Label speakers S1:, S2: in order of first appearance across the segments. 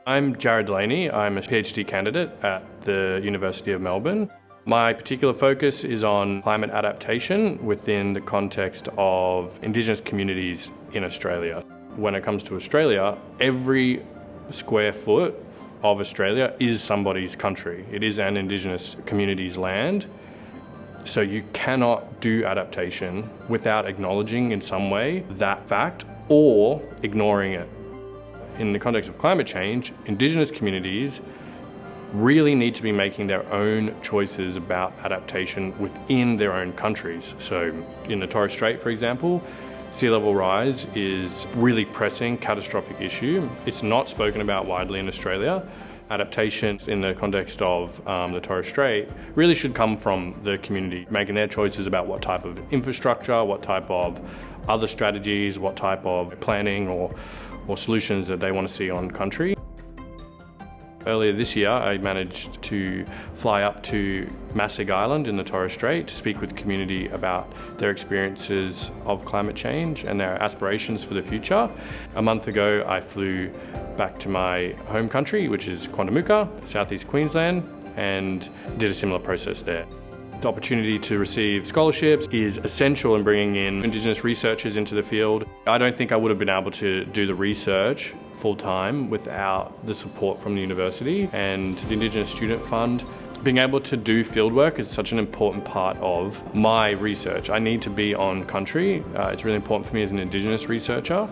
S1: I'm Djarra Delaney. I'm a PhD candidate at the University of Melbourne. My particular focus is on climate adaptation within the context of Indigenous communities in Australia. When it comes to Australia, every square foot of Australia is somebody's country. It is an Indigenous community's land. So you cannot do adaptation without acknowledging in some way that fact or ignoring it. In the context of climate change, Indigenous communities really need to be making their own choices about adaptation within their own countries. So in the Torres Strait, for example, sea level rise is a really pressing, catastrophic issue. It's not spoken about widely in Australia. Adaptation in the context of the Torres Strait really should come from the community, making their choices about what type of infrastructure, what type of other strategies, what type of planning or solutions that they want to see on country. Earlier this year, I managed to fly up to Masig Island in the Torres Strait to speak with the community about their experiences of climate change and their aspirations for the future. A month ago, I flew back to my home country, which is Quandamooka, southeast Queensland, and did a similar process there. The opportunity to receive scholarships is essential in bringing in Indigenous researchers into the field. I don't think I would have been able to do the research full-time without the support from the university and the Indigenous Student Fund. Being able to do fieldwork is such an important part of my research. I need to be on country. It's really important for me as an Indigenous researcher.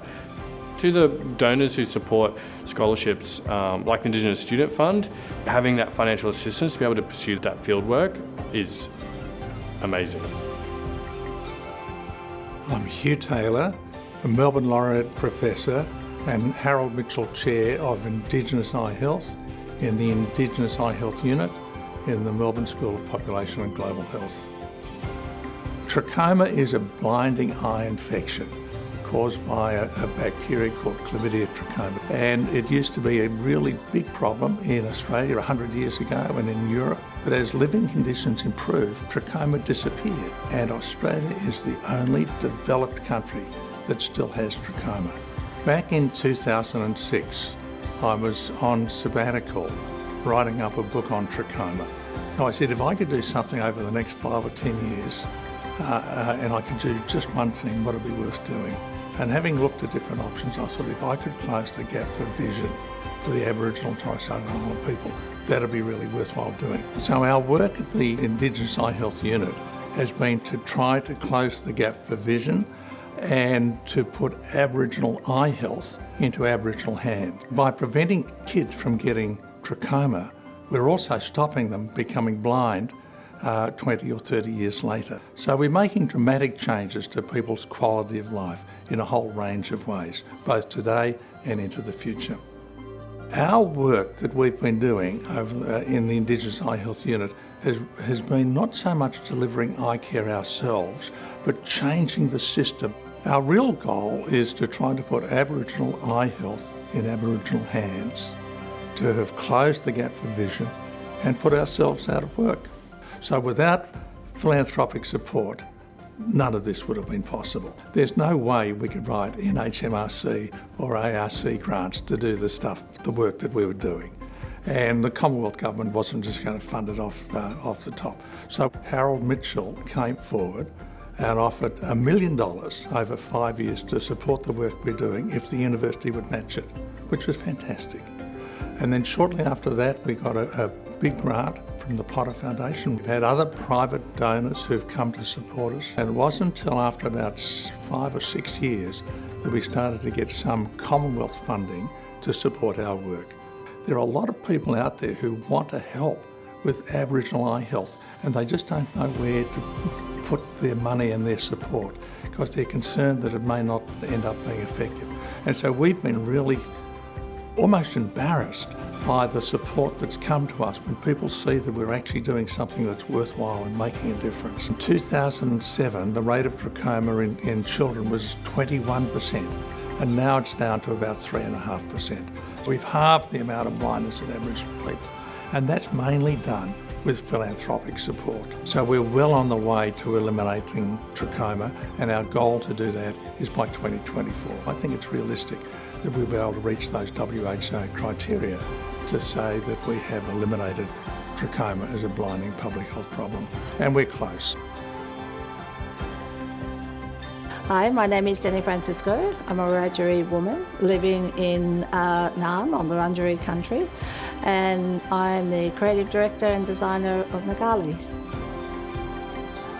S1: To the donors who support scholarships like the Indigenous Student Fund, having that financial assistance to be able to pursue that fieldwork is amazing.
S2: I'm Hugh Taylor, a Melbourne Laureate Professor and Harold Mitchell Chair of Indigenous Eye Health in the Indigenous Eye Health Unit in the Melbourne School of Population and Global Health. Trachoma is a blinding eye infection caused by a bacteria called Chlamydia trachoma. And it used to be a really big problem in Australia 100 years ago and in Europe. But as living conditions improved, trachoma disappeared. And Australia is the only developed country that still has trachoma. Back in 2006, I was on sabbatical writing up a book on trachoma. So I said, if I could do something over the next 5 or 10 years, and I could do just one thing, what would be worth doing? And having looked at different options, I thought if I could close the gap for vision for the Aboriginal and Torres Strait Islander people, that'd be really worthwhile doing. So our work at the Indigenous Eye Health Unit has been to try to close the gap for vision and to put Aboriginal eye health into Aboriginal hands. By preventing kids from getting trachoma, we're also stopping them becoming blind 20 or 30 years later. So we're making dramatic changes to people's quality of life in a whole range of ways, both today and into the future. Our work that we've been doing in the Indigenous Eye Health Unit has been not so much delivering eye care ourselves, but changing the system. Our real goal is to try to put Aboriginal eye health in Aboriginal hands, to have closed the gap for vision and put ourselves out of work. So without philanthropic support, none of this would have been possible. There's no way we could write NHMRC or ARC grants to do the work that we were doing. And the Commonwealth Government wasn't just going to fund it off the top. So Harold Mitchell came forward and offered $1 million over 5 years to support the work we're doing if the university would match it, which was fantastic. And then shortly after that, we got a big grant from the Potter Foundation. We've had other private donors who've come to support us. And it wasn't until after about 5 or 6 years that we started to get some Commonwealth funding to support our work. There are a lot of people out there who want to help with Aboriginal eye health, and they just don't know where to put their money and their support because they're concerned that it may not end up being effective. And so we've been really almost embarrassed by the support that's come to us when people see that we're actually doing something that's worthwhile and making a difference. In 2007, the rate of trachoma in children was 21%, and now it's down to about 3.5%. We've halved the amount of blindness in Aboriginal people, and that's mainly done with philanthropic support. So we're well on the way to eliminating trachoma, and our goal to do that is by 2024. I think it's realistic. that we'll be able to reach those WHO criteria to say that we have eliminated trachoma as a blinding public health problem. And we're close.
S3: Hi, my name is Denni Francisco. I'm a Wiradjuri woman living in Naarm on Wurundjeri country, and I'm the creative director and designer of Ngali.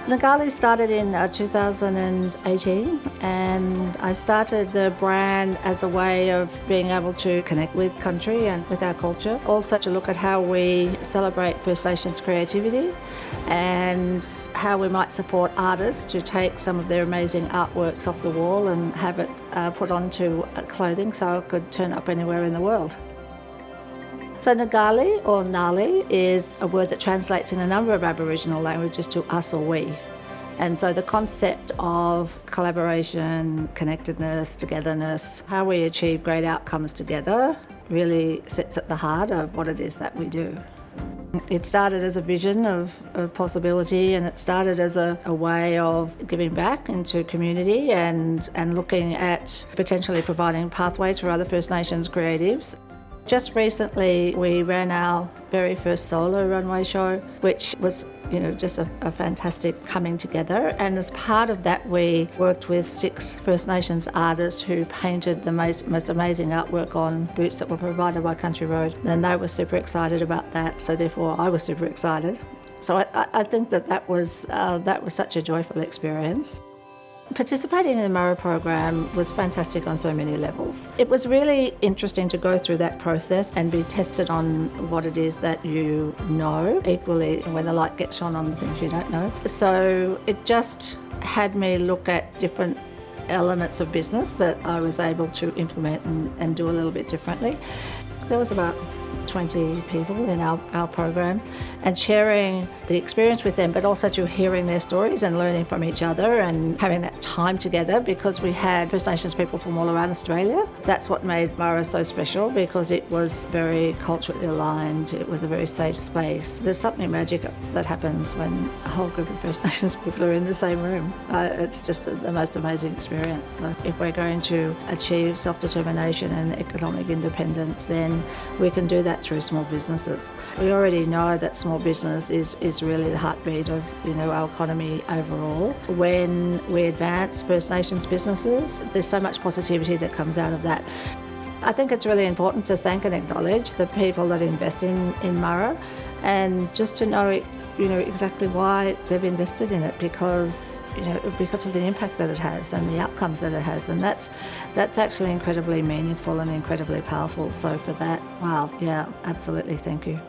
S3: Ngali started in 2018, and I started the brand as a way of being able to connect with country and with our culture. Also to look at how we celebrate First Nations creativity and how we might support artists to take some of their amazing artworks off the wall and have it put onto clothing so it could turn up anywhere in the world. So Ngali or Nali is a word that translates in a number of Aboriginal languages to us or we. And so the concept of collaboration, connectedness, togetherness, how we achieve great outcomes together really sits at the heart of what it is that we do. It started as a vision of possibility, and it started as a way of giving back into community and looking at potentially providing pathways for other First Nations creatives. Just recently, we ran our very first solo runway show, which was, just a fantastic coming together. And as part of that, we worked with 6 First Nations artists who painted the most amazing artwork on boots that were provided by Country Road. And they were super excited about that, so therefore I was super excited. So I think that was such a joyful experience. Participating in the Murra program was fantastic on so many levels. It was really interesting to go through that process and be tested on what it is that you know, equally when the light gets shone on the things you don't know. So it just had me look at different elements of business that I was able to implement and do a little bit differently. There was about 20 people in our program, and sharing the experience with them, but also to hearing their stories and learning from each other and having that time together, because we had First Nations people from all around Australia. That's what made Murra so special, because it was very culturally aligned. It was a very safe space. There's something magic that happens when a whole group of First Nations people are in the same room. It's just the most amazing experience. So if we're going to achieve self-determination and economic independence, then we can do that through small businesses. We already know that small business is really the heartbeat of our economy overall. When we advance First Nations businesses, there's so much positivity that comes out of that. I think it's really important to thank and acknowledge the people that invest in Murra, and just to know exactly why they've invested in it, because of the impact that it has and the outcomes that it has, and that's actually incredibly meaningful and incredibly powerful. So for that, wow, yeah, absolutely, thank you.